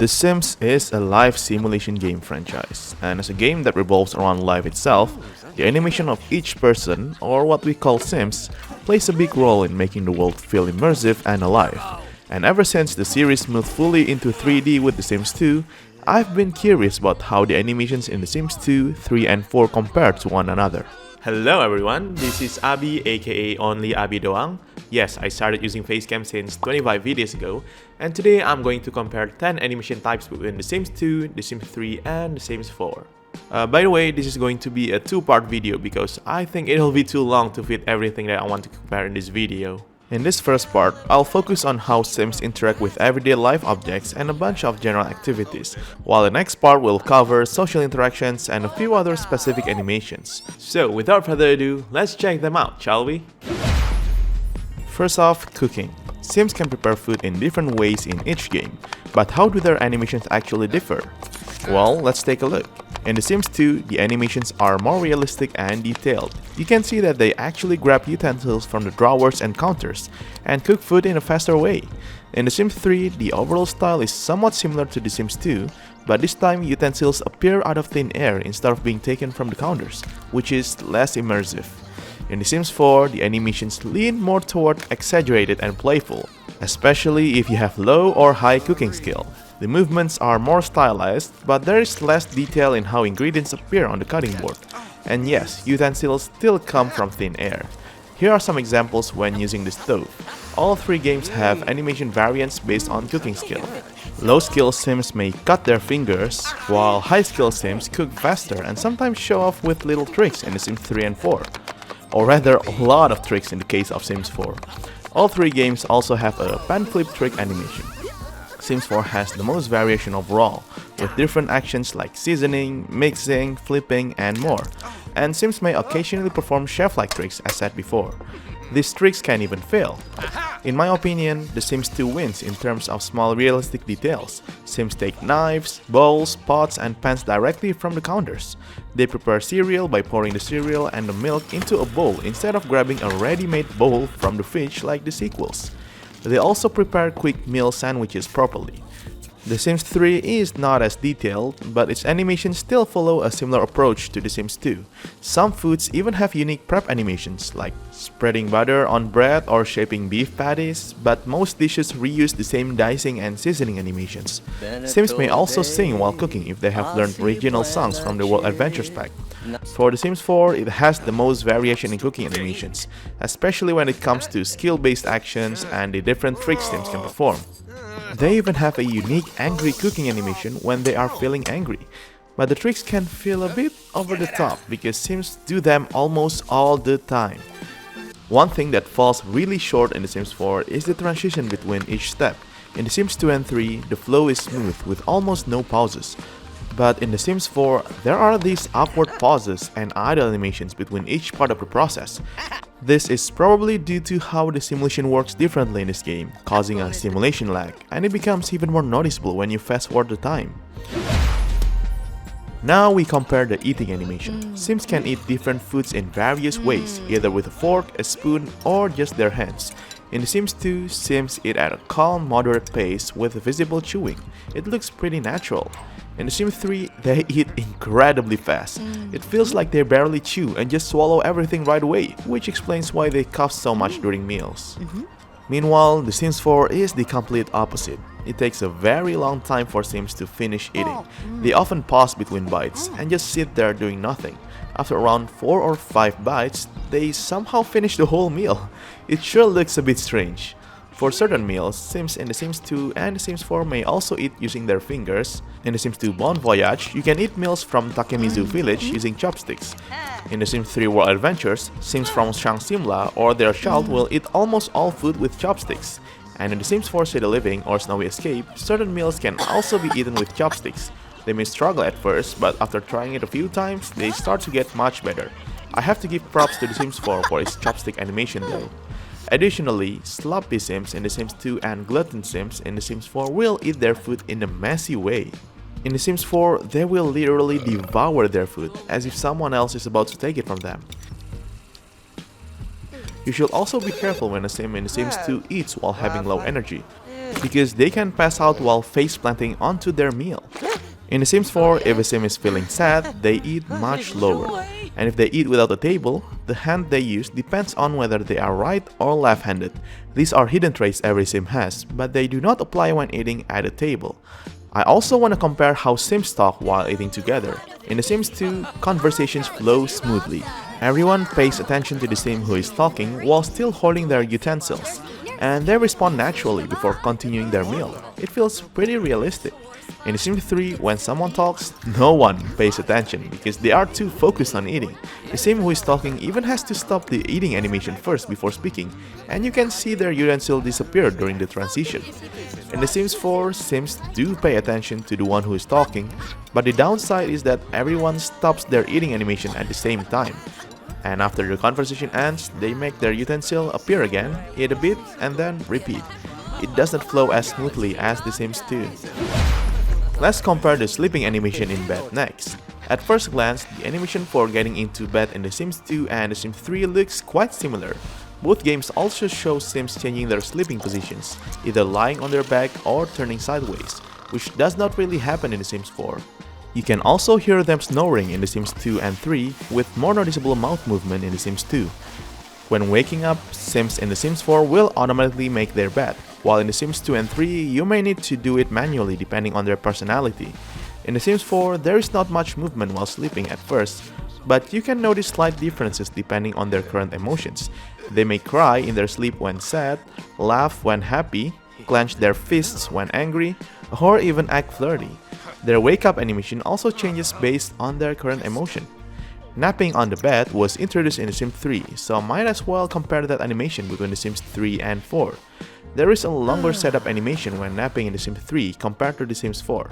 The Sims is a life simulation game franchise, and as a game that revolves around life itself, the animation of each person, or what we call Sims, plays a big role in making the world feel immersive and alive. And ever since the series moved fully into 3D with The Sims 2, I've been curious about how the animations in The Sims 2, 3 and 4 compare to one another. Hello everyone, this is Abi aka onlyabidoang. Yes, I started using facecam since 25 videos ago, and today I'm going to compare 10 animation types between The Sims 2, The Sims 3 and The Sims 4. By the way, this is going to be a two-part video because I think it'll be too long to fit everything that I want to compare in this video. In this first part, I'll focus on how Sims interact with everyday life objects and a bunch of general activities, while the next part will cover social interactions and a few other specific animations. So without further ado, let's check them out, shall we? First off, cooking. Sims can prepare food in different ways in each game, but how do their animations actually differ? Well, let's take a look. In The Sims 2, the animations are more realistic and detailed. You can see that they actually grab utensils from the drawers and counters, and cook food in a faster way. In The Sims 3, the overall style is somewhat similar to The Sims 2, but this time utensils appear out of thin air instead of being taken from the counters, which is less immersive. In The Sims 4, the animations lean more toward exaggerated and playful, especially if you have low or high cooking skill. The movements are more stylized, but there is less detail in how ingredients appear on the cutting board. And yes, utensils still come from thin air. Here are some examples when using the stove. All three games have animation variants based on cooking skill. Low skill Sims may cut their fingers, while high skill Sims cook faster and sometimes show off with little tricks in The Sims 3 and 4. Or rather, a lot of tricks in the case of Sims 4. All three games also have a pan flip trick animation. Sims 4 has the most variation overall, with different actions like seasoning, mixing, flipping, and more. And Sims may occasionally perform chef-like tricks as said before. These tricks can even fail. In my opinion, The Sims 2 wins in terms of small realistic details. Sims take knives, bowls, pots, and pans directly from the counters. They prepare cereal by pouring the cereal and the milk into a bowl instead of grabbing a ready-made bowl from the fridge like the sequels. They also prepare quick meal sandwiches properly. The Sims 3 is not as detailed, but its animations still follow a similar approach to The Sims 2. Some foods even have unique prep animations, like spreading butter on bread or shaping beef patties, but most dishes reuse the same dicing and seasoning animations. Sims may also sing while cooking if they have learned original songs from the World Adventures Pack. For The Sims 4, it has the most variation in cooking animations, especially when it comes to skill-based actions and the different tricks Sims can perform. They even have a unique angry cooking animation when they are feeling angry, but the tricks can feel a bit over the top because Sims do them almost all the time. One thing that falls really short in The Sims 4 is the transition between each step. In The Sims 2 and 3, the flow is smooth with almost no pauses. But in The Sims 4, there are these awkward pauses and idle animations between each part of the process. This is probably due to how the simulation works differently in this game, causing a simulation lag, and it becomes even more noticeable when you fast forward the time. Now we compare the eating animation. Sims can eat different foods in various ways, either with a fork, a spoon, or just their hands. In The Sims 2, Sims eat at a calm, moderate pace with visible chewing. It looks pretty natural. In The Sims 3, they eat incredibly fast. It feels like they barely chew and just swallow everything right away, which explains why they cough so much during meals. Meanwhile, The Sims 4 is the complete opposite. It takes a very long time for Sims to finish eating. They often pause between bites and just sit there doing nothing. After around 4 or 5 bites, they somehow finish the whole meal. It sure looks a bit strange. For certain meals, Sims in The Sims 2 and The Sims 4 may also eat using their fingers. In The Sims 2 Bon Voyage, you can eat meals from Takemizu Village using chopsticks. In The Sims 3 World Adventures, Sims from Shang Simla or their child will eat almost all food with chopsticks. And in The Sims 4 City Living or Snowy Escape, certain meals can also be eaten with chopsticks. They may struggle at first, but after trying it a few times, they start to get much better. I have to give props to The Sims 4 for its chopstick animation though. Additionally, sloppy Sims in The Sims 2 and glutton Sims in The Sims 4 will eat their food in a messy way. In The Sims 4, they will literally devour their food, as if someone else is about to take it from them. You should also be careful when a Sim in The Sims 2 eats while having low energy. because they can pass out while face planting onto their meal. In The Sims 4, if a sim is feeling sad, they eat much slower. And if they eat without a table, the hand they use depends on whether they are right or left-handed. These are hidden traits every sim has, but they do not apply when eating at a table. I also want to compare how Sims talk while eating together. In The Sims 2, conversations flow smoothly. Everyone pays attention to the sim who is talking while still holding their utensils, and they respond naturally before continuing their meal. It feels pretty realistic. In The Sims 3, when someone talks, no one pays attention because they are too focused on eating. The sim who is talking even has to stop the eating animation first before speaking, and you can see their utensil disappear during the transition. In The Sims 4, Sims do pay attention to the one who is talking, but the downside is that everyone stops their eating animation at the same time. And after the conversation ends, they make their utensil appear again, eat a bit, and then repeat. It doesn't flow as smoothly as The Sims 2. Let's compare the sleeping animation in bed next. At first glance, the animation for getting into bed in The Sims 2 and The Sims 3 looks quite similar. Both games also show Sims changing their sleeping positions, either lying on their back or turning sideways, which does not really happen in The Sims 4. You can also hear them snoring in The Sims 2 and 3, with more noticeable mouth movement in The Sims 2. When waking up, Sims in The Sims 4 will automatically make their bed, while in The Sims 2 and 3, you may need to do it manually depending on their personality. In The Sims 4, there is not much movement while sleeping at first, but you can notice slight differences depending on their current emotions. They may cry in their sleep when sad, laugh when happy, clench their fists when angry, or even act flirty. Their wake-up animation also changes based on their current emotion. Napping on the bed was introduced in The Sims 3, so might as well compare that animation between The Sims 3 and 4. There is a longer setup animation when napping in The Sims 3 compared to The Sims 4.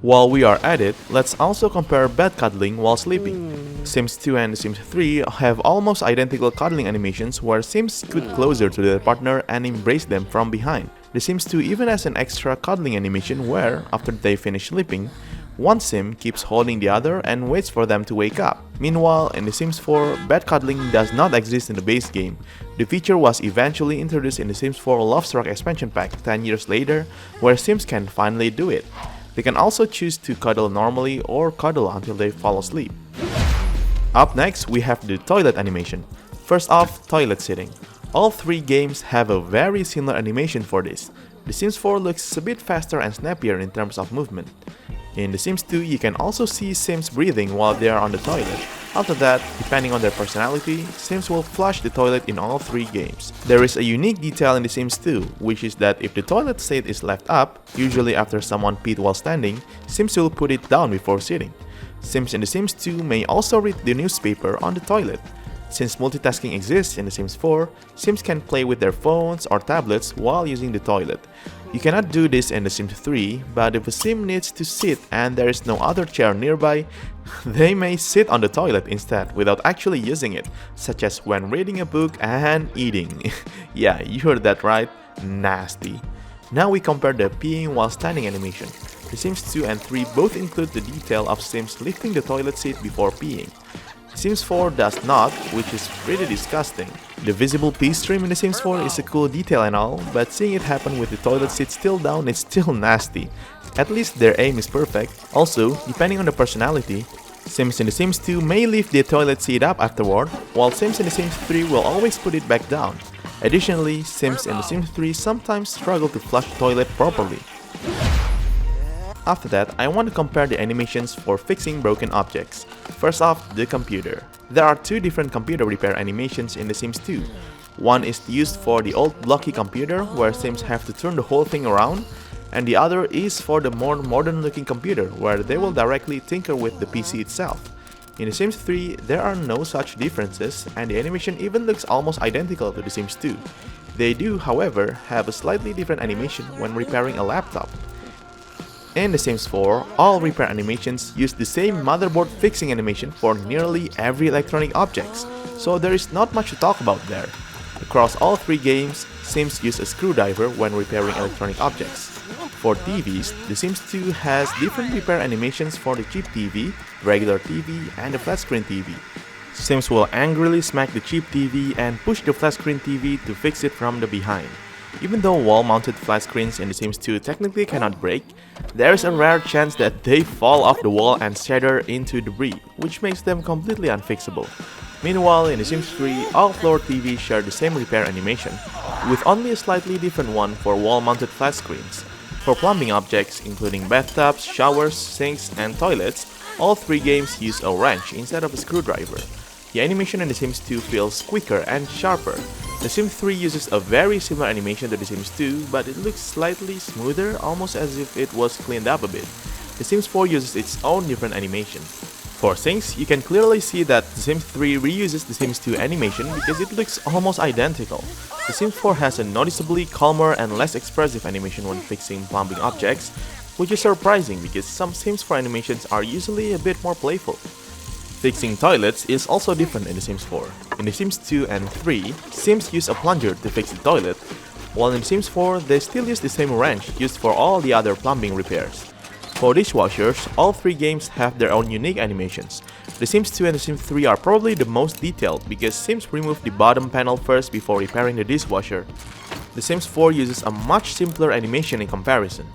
While we are at it, let's also compare bed cuddling while sleeping. Sims 2 and The Sims 3 have almost identical cuddling animations where Sims scoot closer to their partner and embrace them from behind. The Sims 2 even has an extra cuddling animation where, after they finish sleeping, one sim keeps holding the other and waits for them to wake up. Meanwhile, in The Sims 4, bed cuddling does not exist in the base game. The feature was eventually introduced in The Sims 4 Love Struck expansion pack 10 years later, where Sims can finally do it. They can also choose to cuddle normally or cuddle until they fall asleep. Up next, we have the toilet animation. First off, toilet sitting. All three games have a very similar animation for this. The Sims 4 looks a bit faster and snappier in terms of movement. In The Sims 2, you can also see Sims breathing while they are on the toilet. After that, depending on their personality, Sims will flush the toilet in all three games. There is a unique detail in The Sims 2, which is that if the toilet seat is left up, usually after someone peed while standing, Sims will put it down before sitting. Sims in The Sims 2 may also read the newspaper on the toilet. Since multitasking exists in The Sims 4, Sims can play with their phones or tablets while using the toilet. You cannot do this in The Sims 3, but if a sim needs to sit and there is no other chair nearby, they may sit on the toilet instead without actually using it, such as when reading a book and eating. Yeah, you heard that right, nasty. Now we compare the peeing while standing animation. The Sims 2 and 3 both include the detail of Sims lifting the toilet seat before peeing. Sims 4 does not, which is pretty disgusting. The visible pee stream in The Sims 4 is a cool detail and all, but seeing it happen with the toilet seat still down is still nasty. At least their aim is perfect. Also, depending on the personality, Sims in The Sims 2 may lift the toilet seat up afterward, while Sims in The Sims 3 will always put it back down. Additionally, Sims in The Sims 3 sometimes struggle to flush the toilet properly. After that, I want to compare the animations for fixing broken objects. First off, the computer. There are two different computer repair animations in The Sims 2. One is used for the old blocky computer where Sims have to turn the whole thing around, and the other is for the more modern looking computer where they will directly tinker with the PC itself. In The Sims 3, there are no such differences and the animation even looks almost identical to The Sims 2. They do, however, have a slightly different animation when repairing a laptop. In The Sims 4, all repair animations use the same motherboard fixing animation for nearly every electronic objects, so there is not much to talk about there. Across all three games, Sims use a screwdriver when repairing electronic objects. For TVs, The Sims 2 has different repair animations for the cheap TV, regular TV, and the flat screen TV. Sims will angrily smack the cheap TV and push the flat screen TV to fix it from the behind. Even though wall-mounted flat screens in The Sims 2 technically cannot break, there is a rare chance that they fall off the wall and shatter into debris, which makes them completely unfixable. Meanwhile, in The Sims 3, all floor TVs share the same repair animation, with only a slightly different one for wall-mounted flat screens. For plumbing objects, including bathtubs, showers, sinks, and toilets, all three games use a wrench instead of a screwdriver. The animation in The Sims 2 feels quicker and sharper. The Sims 3 uses a very similar animation to The Sims 2, but it looks slightly smoother, almost as if it was cleaned up a bit. The Sims 4 uses its own different animation. For sinks, you can clearly see that The Sims 3 reuses The Sims 2 animation because it looks almost identical. The Sims 4 has a noticeably calmer and less expressive animation when fixing plumbing objects, which is surprising because some Sims 4 animations are usually a bit more playful. Fixing toilets is also different in The Sims 4. In The Sims 2 and 3, Sims use a plunger to fix the toilet, while in The Sims 4 they still use the same wrench used for all the other plumbing repairs. For dishwashers, all three games have their own unique animations. The Sims 2 and The Sims 3 are probably the most detailed because Sims remove the bottom panel first before repairing the dishwasher. The Sims 4 uses a much simpler animation in comparison.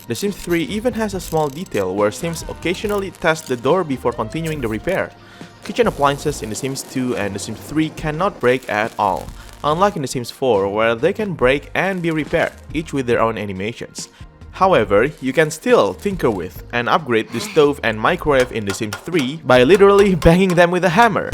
The Sims 3 even has a small detail where Sims occasionally test the door before continuing the repair. Kitchen appliances in The Sims 2 and The Sims 3 cannot break at all, unlike in The Sims 4 where they can break and be repaired, each with their own animations. However, you can still tinker with and upgrade the stove and microwave in The Sims 3 by literally banging them with a hammer.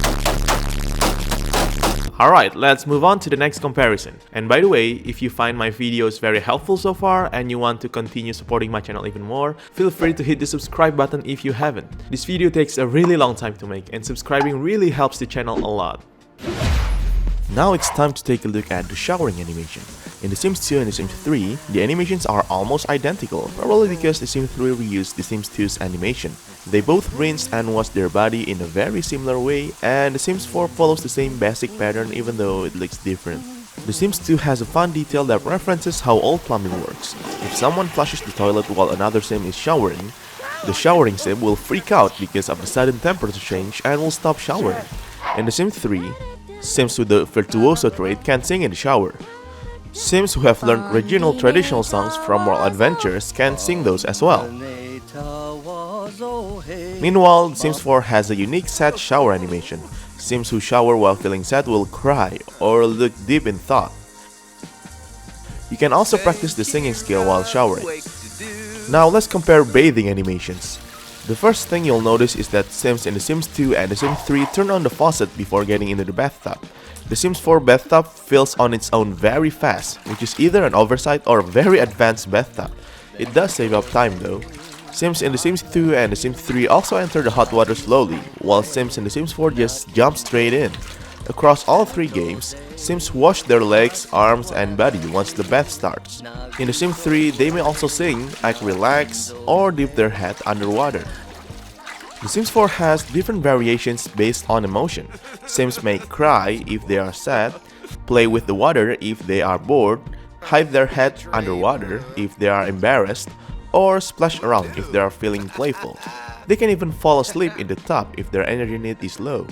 Alright, let's move on to the next comparison. And by the way, if you find my videos very helpful so far and you want to continue supporting my channel even more, feel free to hit the subscribe button if you haven't. This video takes a really long time to make and subscribing really helps the channel a lot. Now it's time to take a look at the showering animation. In The Sims 2 and The Sims 3, the animations are almost identical, probably because The Sims 3 reused The Sims 2's animation. They both rinse and wash their body in a very similar way, and The Sims 4 follows the same basic pattern even though it looks different. The Sims 2 has a fun detail that references how old plumbing works. If someone flushes the toilet while another sim is showering, the showering sim will freak out because of the sudden temperature change and will stop showering. In The Sims 3, Sims with the virtuoso trait can sing in the shower. Sims who have learned regional traditional songs from World Adventures can sing those as well. Meanwhile, Sims 4 has a unique sad shower animation. Sims who shower while feeling sad will cry or look deep in thought. You can also practice the singing skill while showering. Now let's compare bathing animations. The first thing you'll notice is that Sims in The Sims 2 and The Sims 3 turn on the faucet before getting into the bathtub. The Sims 4 bathtub fills on its own very fast, which is either an oversight or a very advanced bathtub. It does save up time though. Sims in The Sims 2 and The Sims 3 also enter the hot water slowly, while Sims in The Sims 4 just jump straight in. Across all three games, Sims wash their legs, arms, and body once the bath starts. In The Sims 3, they may also sing, act relaxed, or dip their head underwater. The Sims 4 has different variations based on emotion. Sims may cry if they are sad, play with the water if they are bored, hide their head underwater if they are embarrassed, or splash around if they are feeling playful. They can even fall asleep in the tub if their energy need is low.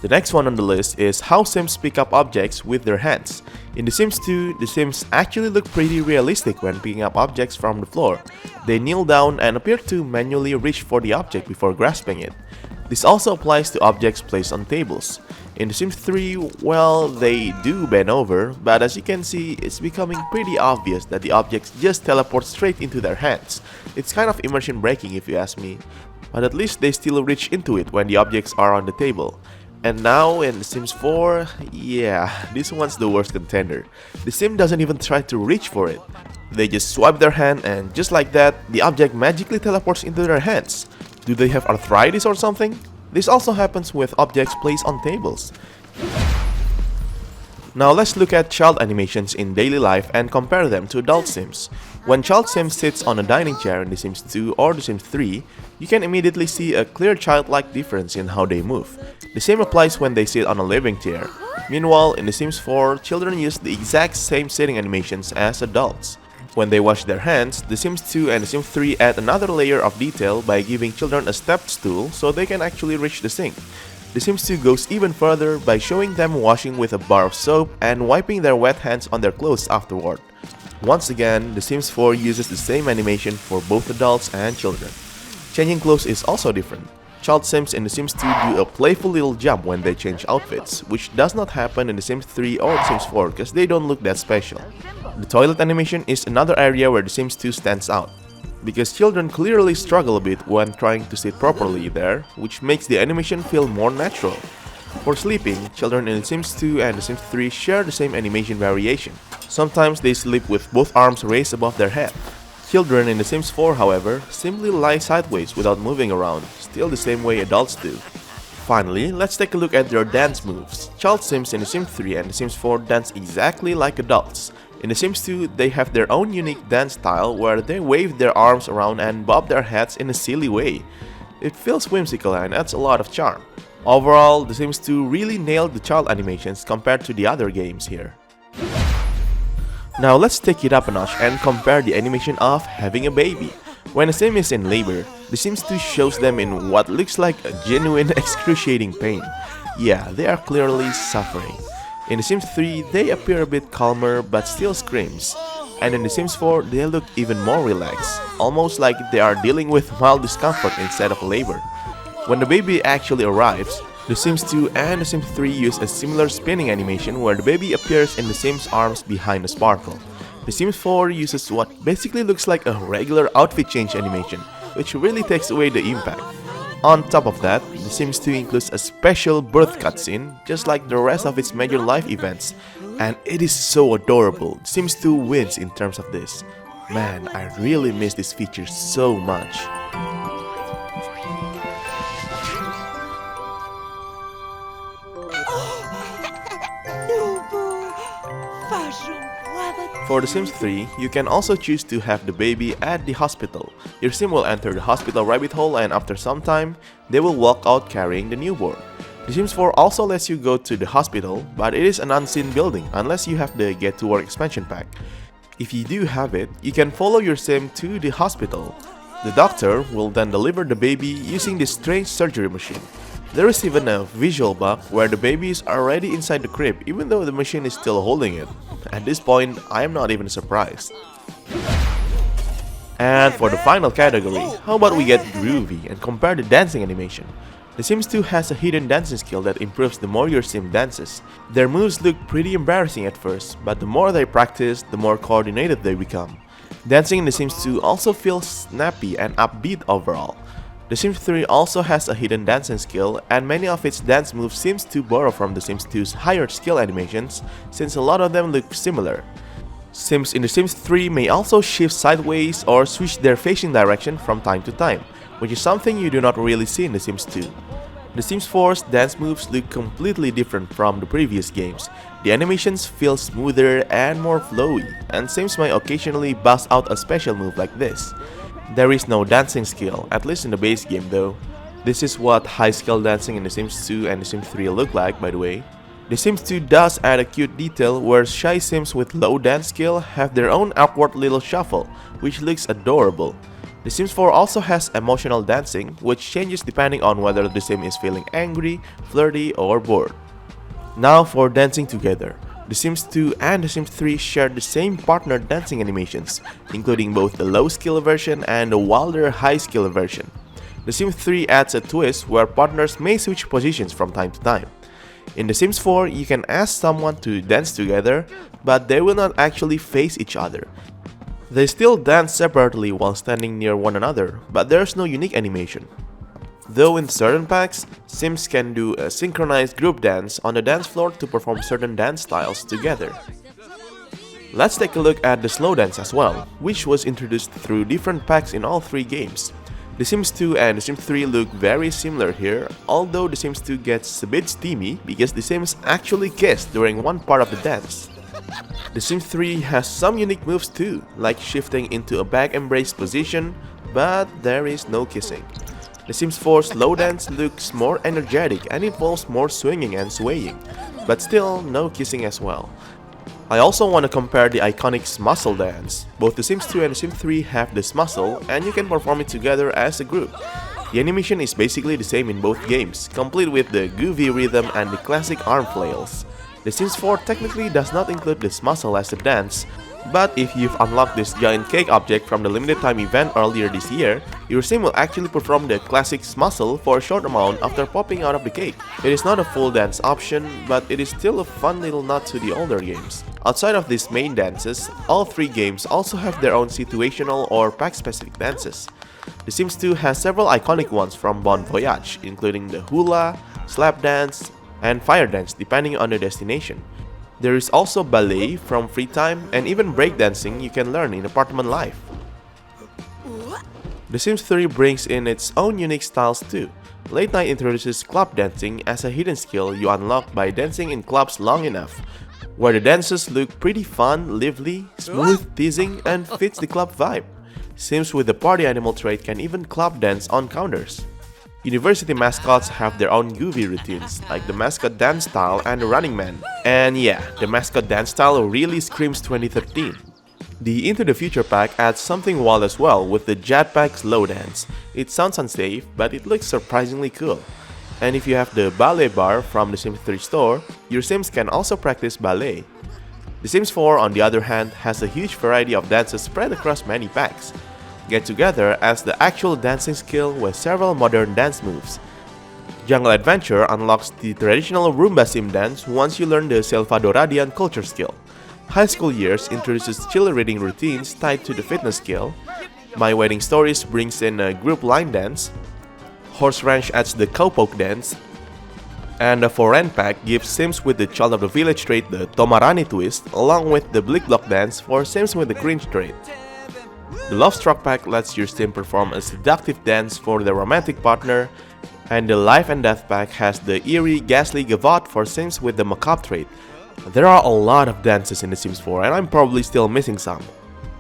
The next one on the list is how Sims pick up objects with their hands. In The Sims 2, the Sims actually look pretty realistic when picking up objects from the floor. They kneel down and appear to manually reach for the object before grasping it. This also applies to objects placed on tables. In The Sims 3, well, they do bend over, but as you can see, it's becoming pretty obvious that the objects just teleport straight into their hands. It's kind of immersion breaking if you ask me, but at least they still reach into it when the objects are on the table. And now in The Sims 4, yeah, this one's the worst contender. The Sim doesn't even try to reach for it. They just swipe their hand and just like that, the object magically teleports into their hands. Do they have arthritis or something? This also happens with objects placed on tables. Now let's look at child animations in daily life and compare them to adult Sims. When child Sim sits on a dining chair in The Sims 2 or The Sims 3, you can immediately see a clear childlike difference in how they move. The same applies when they sit on a living chair. Meanwhile, in The Sims 4, children use the exact same sitting animations as adults. When they wash their hands, The Sims 2 and The Sims 3 add another layer of detail by giving children a stepped stool so they can actually reach the sink. The Sims 2 goes even further by showing them washing with a bar of soap and wiping their wet hands on their clothes afterward. Once again, The Sims 4 uses the same animation for both adults and children. Changing clothes is also different. Child Sims in The Sims 2 do a playful little jump when they change outfits, which does not happen in The Sims 3 or The Sims 4 because they don't look that special. The toilet animation is another area where The Sims 2 stands out, because children clearly struggle a bit when trying to sit properly there, which makes the animation feel more natural. For sleeping, children in The Sims 2 and The Sims 3 share the same animation variation. Sometimes they sleep with both arms raised above their head. Children in The Sims 4, however, simply lie sideways without moving around, still the same way adults do. Finally, let's take a look at their dance moves. Child Sims in The Sims 3 and The Sims 4 dance exactly like adults. In The Sims 2, they have their own unique dance style where they wave their arms around and bob their heads in a silly way. It feels whimsical and adds a lot of charm. Overall, The Sims 2 really nailed the child animations compared to the other games here. Now let's take it up a notch and compare the animation of having a baby. When a sim is in labor, The Sims 2 shows them in what looks like a genuine excruciating pain. Yeah, they are clearly suffering. In The Sims 3, they appear a bit calmer but still screams. And in The Sims 4, they look even more relaxed, almost like they are dealing with mild discomfort instead of labor. When the baby actually arrives, The Sims 2 and The Sims 3 use a similar spinning animation where the baby appears in The Sims' arms behind a sparkle. The Sims 4 uses what basically looks like a regular outfit change animation, which really takes away the impact. On top of that, The Sims 2 includes a special birth cutscene, just like the rest of its major life events, and it is so adorable. The Sims 2 wins in terms of this. Man, I really miss this feature so much. For The Sims 3, you can also choose to have the baby at the hospital. Your sim will enter the hospital rabbit hole and after some time, they will walk out carrying the newborn. The Sims 4 also lets you go to the hospital, but it is an unseen building unless you have the Get to Work expansion pack. If you do have it, you can follow your sim to the hospital. The doctor will then deliver the baby using this strange surgery machine. There is even a visual bug where the baby is already inside the crib even though the machine is still holding it. At this point, I am not even surprised. And for the final category, how about we get groovy and compare the dancing animation? The Sims 2 has a hidden dancing skill that improves the more your sim dances. Their moves look pretty embarrassing at first, but the more they practice, the more coordinated they become. Dancing in The Sims 2 also feels snappy and upbeat overall. The Sims 3 also has a hidden dancing skill, and many of its dance moves seems to borrow from The Sims 2's higher skill animations, since a lot of them look similar. Sims in The Sims 3 may also shift sideways or switch their facing direction from time to time, which is something you do not really see in The Sims 2. The Sims 4's dance moves look completely different from the previous games. The animations feel smoother and more flowy, and Sims may occasionally bust out a special move like this. There is no dancing skill, at least in the base game though. This is what high skill dancing in The Sims 2 and The Sims 3 look like, by the way. The Sims 2 does add a cute detail where shy Sims with low dance skill have their own awkward little shuffle, which looks adorable. The Sims 4 also has emotional dancing, which changes depending on whether the Sim is feeling angry, flirty, or bored. Now for dancing together. The Sims 2 and The Sims 3 share the same partner dancing animations, including both the low skill version and the wilder high skill version. The Sims 3 adds a twist where partners may switch positions from time to time. In The Sims 4, you can ask someone to dance together, but they will not actually face each other. They still dance separately while standing near one another, but there's no unique animation. Though in certain packs, Sims can do a synchronized group dance on the dance floor to perform certain dance styles together. Let's take a look at the slow dance as well, which was introduced through different packs in all three games. The Sims 2 and The Sims 3 look very similar here, although The Sims 2 gets a bit steamy because the Sims actually kiss during one part of the dance. The Sims 3 has some unique moves too, like shifting into a back embrace position, but there is no kissing. The Sims 4 slow dance looks more energetic and involves more swinging and swaying, but still no kissing as well. I also want to compare the iconic Smuscle dance. Both The Sims 2 and The Sims 3 have this muscle, and you can perform it together as a group. The animation is basically the same in both games, complete with the groovy rhythm and the classic arm flails. The Sims 4 technically does not include this muscle as a dance, but if you've unlocked this giant cake object from the limited time event earlier this year, your sim will actually perform the classic muscle for a short amount after popping out of the cake. It is not a full dance option, but it is still a fun little nod to the older games. Outside of these main dances, all three games also have their own situational or pack-specific dances. The Sims 2 has several iconic ones from Bon Voyage, including the hula, slap dance, and fire dance depending on the destination. There is also ballet from Free Time and even breakdancing you can learn in Apartment Life. The Sims 3 brings in its own unique styles too. Late Night introduces club dancing as a hidden skill you unlock by dancing in clubs long enough, where the dances look pretty fun, lively, smooth, teasing, and fits the club vibe. Sims with the party animal trait can even club dance on counters. University mascots have their own goofy routines, like the mascot dance style and the running man. And yeah, the mascot dance style really screams 2013. The Into the Future pack adds something wild as well with the Jetpack slow dance. It sounds unsafe, but it looks surprisingly cool. And if you have the ballet bar from the Sims 3 store, your Sims can also practice ballet. The Sims 4, on the other hand, has a huge variety of dances spread across many packs. Get Together as the actual dancing skill with several modern dance moves. Jungle Adventure unlocks the traditional Roomba sim dance once you learn the Salvadoradian culture skill. High School Years introduces chill reading routines tied to the fitness skill. My Wedding Stories brings in a group line dance. Horse Ranch adds the cowpoke dance. And the Foreign pack gives Sims with the Child of the Village trait the Tomarani twist, along with the Blick Block dance for Sims with the cringe trait. The Love Struck pack lets your sim perform a seductive dance for their romantic partner, and the Life and Death pack has the eerie, ghastly gavotte for Sims with the macabre trait. There are a lot of dances in The Sims 4 and I'm probably still missing some,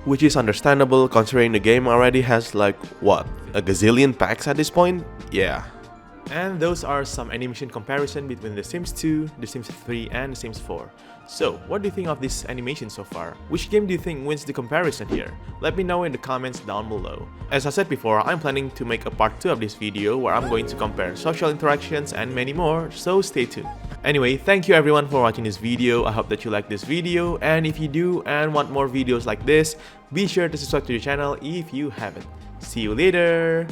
which is understandable considering the game already has like, what, a gazillion packs at this point? Yeah. And those are some animation comparison between The Sims 2, The Sims 3 and The Sims 4. So, what do you think of this animation so far? Which game do you think wins the comparison here? Let me know in the comments down below. As I said before, I'm planning to make a part 2 of this video where I'm going to compare social interactions and many more, so stay tuned. Anyway, thank you everyone for watching this video. I hope that you like this video, and if you do and want more videos like this, be sure to subscribe to the channel if you haven't. See you later!